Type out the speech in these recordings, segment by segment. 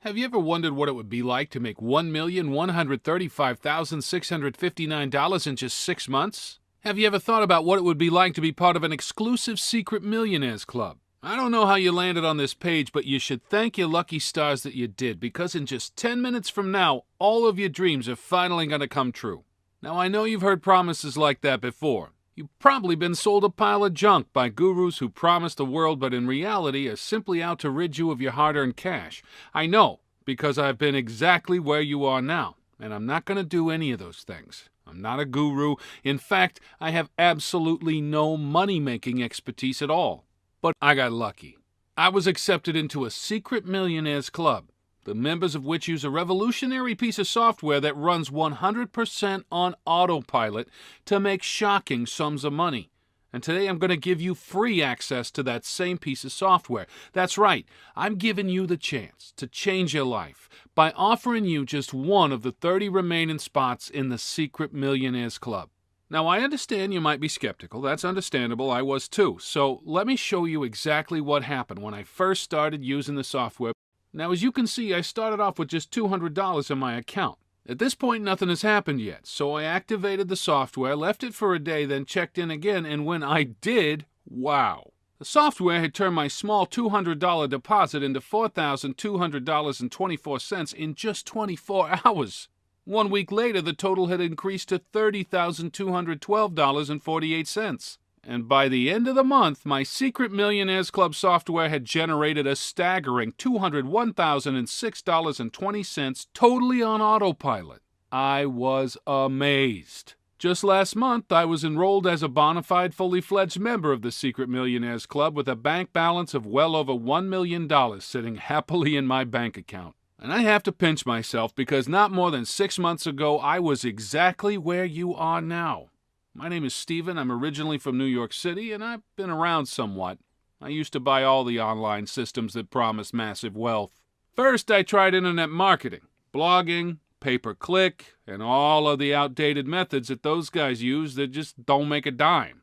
Have you ever wondered what it would be like to make $1,135,659 in just 6 months? Have you ever thought about what it would be like to be part of an exclusive secret millionaires club? I don't know how you landed on this page, but you should thank your lucky stars that you did, because in just 10 minutes from now, all of your dreams are finally going to come true. Now, I know you've heard promises like that before. You've probably been sold a pile of junk by gurus who promise the world but in reality are simply out to rid you of your hard-earned cash. I know, because I've been exactly where you are now, and I'm not going to do any of those things. I'm not a guru. In fact, I have absolutely no money-making expertise at all. But I got lucky. I was accepted into a secret millionaires club, the members of which use a revolutionary piece of software that runs 100% on autopilot to make shocking sums of money. And today I'm going to give you free access to that same piece of software. That's right, I'm giving you the chance to change your life by offering you just one of the 30 remaining spots in the Secret Millionaires Club. Now, I understand you might be skeptical. That's understandable. I was too. So let me show you exactly what happened when I first started using the software. Now, as you can see, I started off with just $200 in my account. At this point, nothing has happened yet, so I activated the software, left it for a day, then checked in again, and when I did, wow! The software had turned my small $200 deposit into $4,200.24 in just 24 hours. 1 week later, the total had increased to $30,212.48. And by the end of the month, my Secret Millionaires Club software had generated a staggering $201,006.20 totally on autopilot. I was amazed. Just last month, I was enrolled as a bona fide, fully fledged member of the Secret Millionaires Club with a bank balance of well over $1 million sitting happily in my bank account. And I have to pinch myself because not more than 6 months ago, I was exactly where you are now. My name is Steven. I'm originally from New York City, and I've been around somewhat. I used to buy all the online systems that promise massive wealth. First, I tried internet marketing, blogging, pay-per-click, and all of the outdated methods that those guys use that just don't make a dime.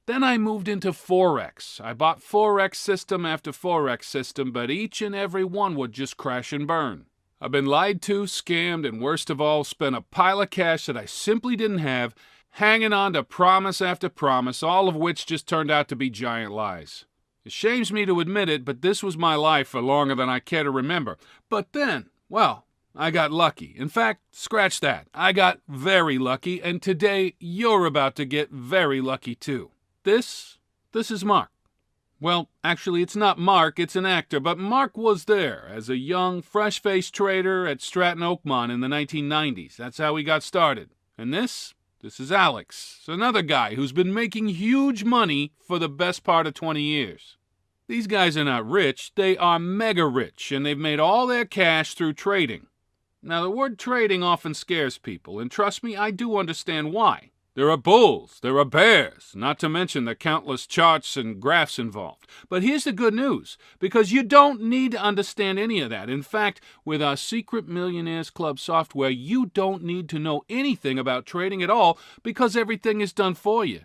Then I moved into Forex. I bought Forex system after Forex system, but each and every one would just crash and burn. I've been lied to, scammed, and worst of all, spent a pile of cash that I simply didn't have, hanging on to promise after promise, all of which just turned out to be giant lies. It shames me to admit it, but this was my life for longer than I care to remember. But then, well, I got lucky. In fact, scratch that. I got very lucky, and today you're about to get very lucky too. This is Mark. Well, actually, it's not Mark, it's an actor, but Mark was there as a young, fresh-faced trader at Stratton Oakmont in the 1990s. That's how he got started. And this is Alex, another guy who's been making huge money for the best part of 20 years. These guys are not rich, they are mega rich, and they've made all their cash through trading. Now, the word trading often scares people, and trust me, I do understand why. There are bulls, there are bears, not to mention the countless charts and graphs involved. But here's the good news, because you don't need to understand any of that. In fact, with our Secret Millionaires Club software, you don't need to know anything about trading at all because everything is done for you.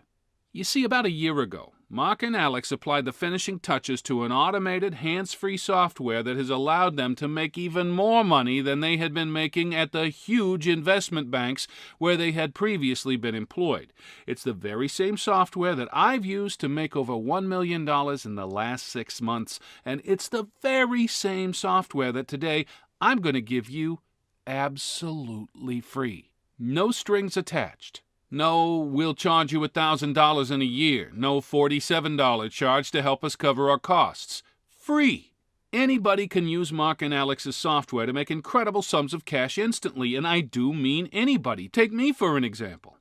You see, about a year ago, Mark and Alex applied the finishing touches to an automated, hands-free software that has allowed them to make even more money than they had been making at the huge investment banks where they had previously been employed. It's the very same software that I've used to make over $1 million in the last 6 months, and it's the very same software that today I'm going to give you absolutely free. No strings attached. No, we'll charge you $1,000 in a year. No $47 charge to help us cover our costs. Free. Anybody can use Mark and Alex's software to make incredible sums of cash instantly, and I do mean anybody. Take me for an example.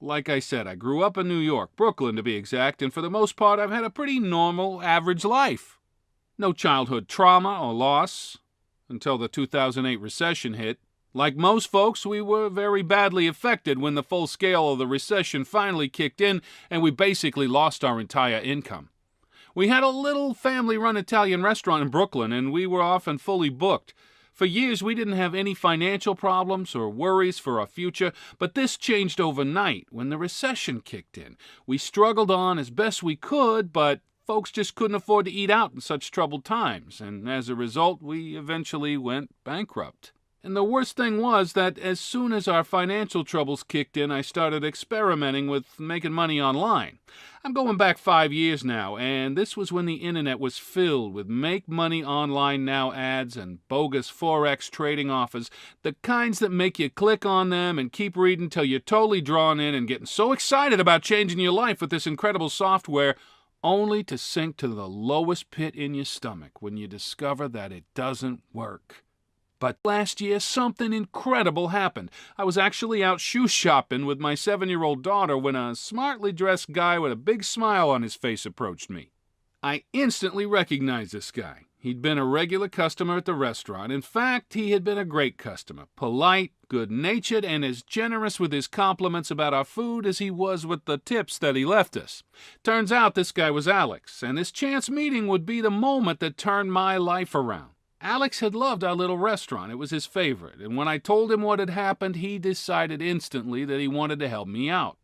Like I said, I grew up in New York, Brooklyn to be exact, and for the most part I've had a pretty normal, average life. No childhood trauma or loss until the 2008 recession hit. Like most folks, we were very badly affected when the full scale of the recession finally kicked in and we basically lost our entire income. We had a little family-run Italian restaurant in Brooklyn and we were often fully booked. For years, we didn't have any financial problems or worries for our future, but this changed overnight when the recession kicked in. We struggled on as best we could, but folks just couldn't afford to eat out in such troubled times, and as a result, we eventually went bankrupt. And the worst thing was that as soon as our financial troubles kicked in, I started experimenting with making money online. I'm going back 5 years now, and this was when the internet was filled with make money online now ads and bogus Forex trading offers, the kinds that make you click on them and keep reading till you're totally drawn in and getting so excited about changing your life with this incredible software, only to sink to the lowest pit in your stomach when you discover that it doesn't work. But last year, something incredible happened. I was actually out shoe shopping with my 7-year-old daughter when a smartly dressed guy with a big smile on his face approached me. I instantly recognized this guy. He'd been a regular customer at the restaurant. In fact, he had been a great customer, polite, good-natured, and as generous with his compliments about our food as he was with the tips that he left us. Turns out this guy was Alex, and this chance meeting would be the moment that turned my life around. Alex had loved our little restaurant. It was his favorite, and when I told him what had happened, he decided instantly that he wanted to help me out.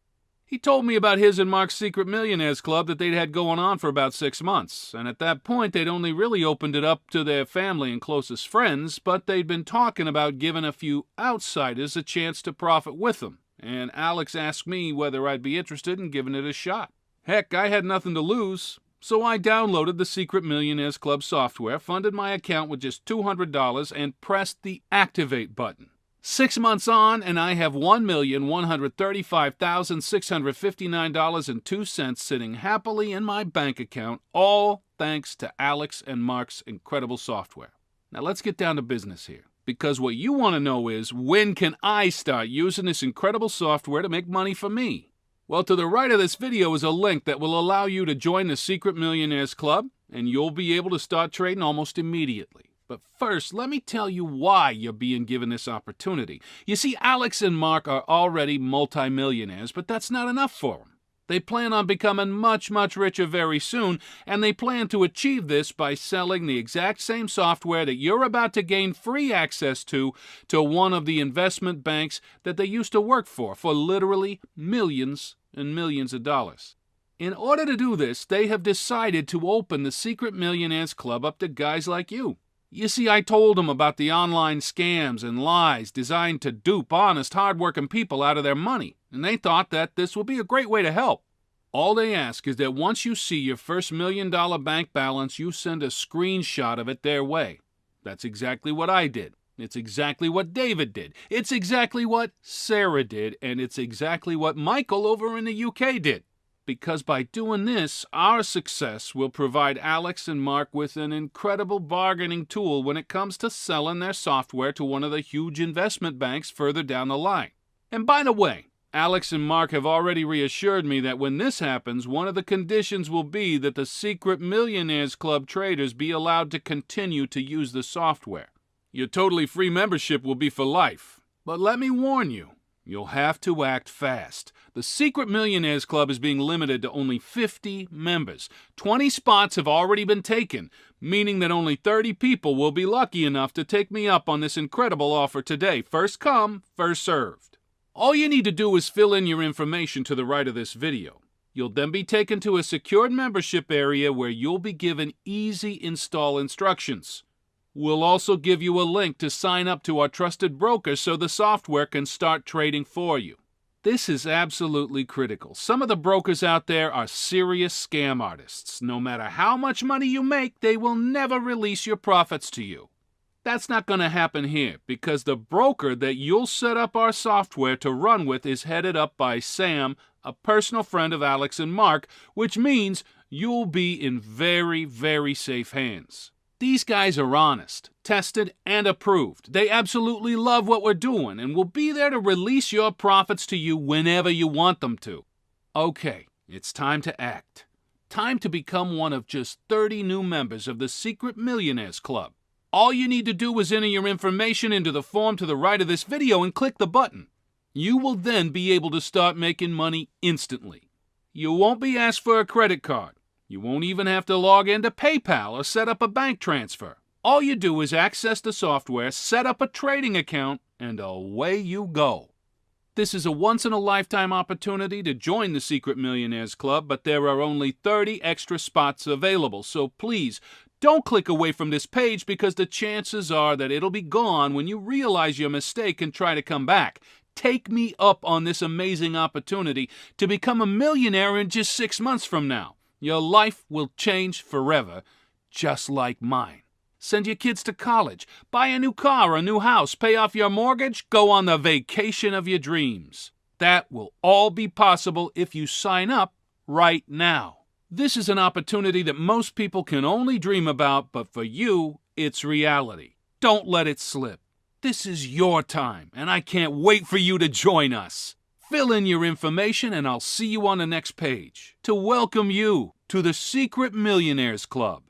He told me about his and Mark's Secret Millionaires Club that they'd had going on for about 6 months, and at that point they'd only really opened it up to their family and closest friends, but they'd been talking about giving a few outsiders a chance to profit with them, and Alex asked me whether I'd be interested in giving it a shot. Heck, I had nothing to lose. So I downloaded the Secret Millionaires Club software, funded my account with just $200, and pressed the Activate button. 6 months on, and I have $1,135,659.02 sitting happily in my bank account, all thanks to Alex and Mark's incredible software. Now let's get down to business here, because what you want to know is, when can I start using this incredible software to make money for me? Well, to the right of this video is a link that will allow you to join the Secret Millionaires Club, and you'll be able to start trading almost immediately. But first, let me tell you why you're being given this opportunity. You see, Alex and Mark are already multimillionaires, but that's not enough for them. They plan on becoming much, much richer very soon, and they plan to achieve this by selling the exact same software that you're about to gain free access to one of the investment banks that they used to work for literally millions and millions of dollars. In order to do this, they have decided to open the Secret Millionaires Club up to guys like you. You see, I told them about the online scams and lies designed to dupe honest, hard-working people out of their money, and they thought that this would be a great way to help. All they ask is that once you see your first $1 million bank balance, you send a screenshot of it their way. That's exactly what I did. It's exactly what David did. It's exactly what Sarah did, and it's exactly what Michael over in the UK did. Because by doing this, our success will provide Alex and Mark with an incredible bargaining tool when it comes to selling their software to one of the huge investment banks further down the line. And by the way, Alex and Mark have already reassured me that when this happens, one of the conditions will be that the Secret Millionaires Club traders be allowed to continue to use the software. Your totally free membership will be for life. But let me warn you, you'll have to act fast. The Secret Millionaires Club is being limited to only 50 members. 20 spots have already been taken, meaning that only 30 people will be lucky enough to take me up on this incredible offer today. First come, first served. All you need to do is fill in your information to the right of this video. You'll then be taken to a secured membership area where you'll be given easy install instructions. We'll also give you a link to sign up to our trusted broker so the software can start trading for you. This is absolutely critical. Some of the brokers out there are serious scam artists. No matter how much money you make, they will never release your profits to you. That's not going to happen here because the broker that you'll set up our software to run with is headed up by Sam, a personal friend of Alex and Mark, which means you'll be in very, very safe hands. These guys are honest, tested, and approved. They absolutely love what we're doing and will be there to release your profits to you whenever you want them to. Okay, it's time to act. Time to become one of just 30 new members of the Secret Millionaires Club. All you need to do is enter your information into the form to the right of this video and click the button. You will then be able to start making money instantly. You won't be asked for a credit card. You won't even have to log into PayPal or set up a bank transfer. All you do is access the software, set up a trading account, and away you go. This is a once-in-a-lifetime opportunity to join the Secret Millionaires Club, but there are only 30 extra spots available, so please don't click away from this page because the chances are that it'll be gone when you realize your mistake and try to come back. Take me up on this amazing opportunity to become a millionaire in just 6 months from now. Your life will change forever, just like mine. Send your kids to college, buy a new car or a new house, pay off your mortgage, go on the vacation of your dreams. That will all be possible if you sign up right now. This is an opportunity that most people can only dream about, but for you, it's reality. Don't let it slip. This is your time, and I can't wait for you to join us. Fill in your information, and I'll see you on the next page to welcome you to the Secret Millionaires Club.